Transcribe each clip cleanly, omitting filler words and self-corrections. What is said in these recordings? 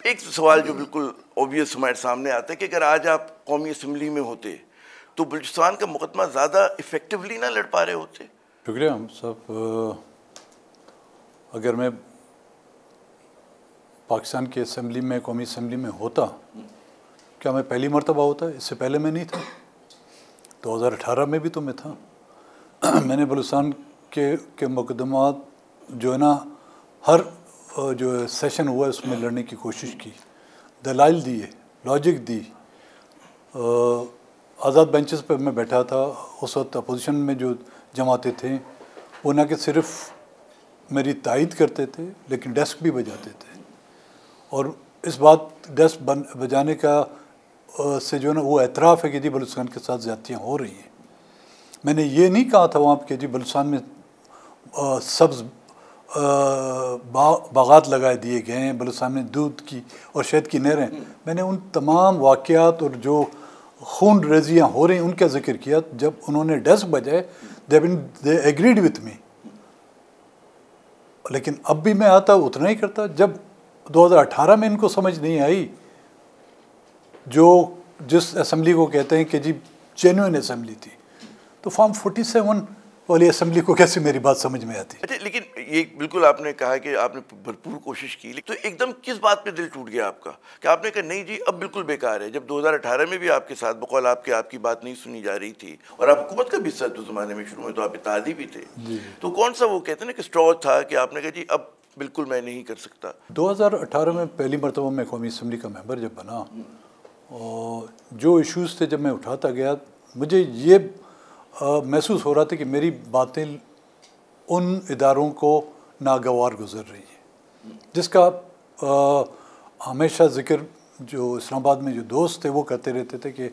एक सवाल जो बिल्कुल ऑब्वियस हमारे सामने आता है कि अगर आज आप कौमी असम्बली में होते तो बलूचिस्तान का मुकदमा ज़्यादा इफेक्टिवली ना लड़ पा रहे होते? शुक्रिया हम सब। अगर मैं पाकिस्तान की असम्बली में, कौमी असम्बली में होता, क्या मैं पहली मरतबा होता? इससे पहले मैं नहीं था। 2018 में भी तो मैं था। मैंने बलूचिस्तान के मुकदमा जो है ना, हर जो सेशन हुआ उसमें लड़ने की कोशिश की, दलाइल दिए, लॉजिक दी। आज़ाद बेंचेस पर मैं बैठा था, उस वक्त अपोजिशन में जो जमाते थे वो ना कि सिर्फ मेरी तायद करते थे लेकिन डेस्क भी बजाते थे। और इस बात डेस्क बजाने का से जो है ना वो एतराफ़ है कि जी बलूचिस्तान के साथ ज़्यादतियाँ हो रही हैं। मैंने ये नहीं कहा था वहाँ पर कि जी बलूचिस्तान में सब्ज़ बागात लगाए दिए गए हैं, बलूचिस्तान में दूध की और शहद की नहरें। मैंने उन तमाम वाक़यात और जो खून रेजियाँ हो रही हैं उनका जिक्र किया। जब उन्होंने डेस्क बजाए दे एग्रीड विथ मी। लेकिन अब भी मैं आता उतना ही करता। जब 2018 में इनको समझ नहीं आई, जिस असम्बली को कहते हैं कि जी जेन्युइन असम्बली थी, तो फॉर्म 47 वाली असम्बली को कैसे मेरी बात समझ में आती? अच्छा, लेकिन ये बिल्कुल आपने कहा कि आपने भरपूर कोशिश की, तो एकदम किस बात पे दिल टूट गया आपका कि आपने कहा नहीं जी अब बिल्कुल बेकार है? जब 2018 में भी आपके साथ बकौल आपकी बात नहीं सुनी जा रही थी और आप हुकूमत का भी हिस्सा थे उस ज़माने में, शुरू में तो आप इत्तेहादी भी थे, तो कौन सा वो कहते हैं ना कि स्ट्रॉ था कि आपने कहा जी अब बिल्कुल मैं नहीं कर सकता? 2018 में पहली मरतबा मैं कौमी असम्बली का मेंबर जब बना और जो इश्यूज़ थे जब मैं उठाता गया, मुझे ये महसूस हो रहा था कि मेरी बातें उन इदारों को नागवार गुजर रही हैं, जिसका हमेशा ज़िक्र जो इस्लामाबाद में जो दोस्त थे वो करते रहते थे कि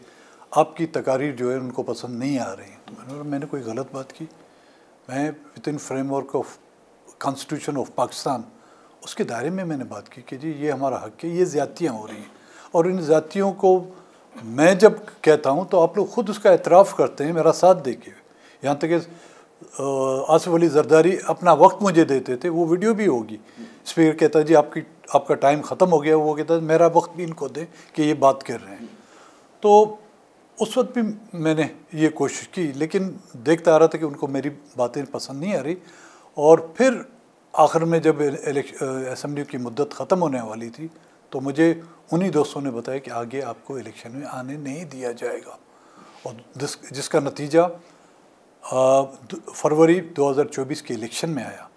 आपकी तकारीर जो है उनको पसंद नहीं आ रही। तो मैंने कोई गलत बात की? मैं with in framework of constitution of Pakistan उसके दायरे में मैंने बात की कि जी ये हमारा हक़ है, ये ज़्यादतियाँ हो रही हैं। और इन ज़्यादतियों को मैं जब कहता हूँ तो आप लोग ख़ुद उसका एतराफ़ करते हैं, मेरा साथ दे के। यहाँ तक कि आसिफ अली जरदारी अपना वक्त मुझे देते थे, वो वीडियो भी होगी। स्पीकर कहता है जी आपका टाइम ख़त्म हो गया, वो कहता है मेरा वक्त भी इनको दे कि ये बात कर रहे हैं। तो उस वक्त भी मैंने ये कोशिश की, लेकिन देखता आ रहा था कि उनको मेरी बातें पसंद नहीं आ रही। और फिर आखिर में जब असम्बली की मुद्दत ख़त्म होने वाली थी तो मुझे उन्हीं दोस्तों ने बताया कि आगे आपको इलेक्शन में आने नहीं दिया जाएगा। और जिसका नतीजा फरवरी 2024 के इलेक्शन में आया।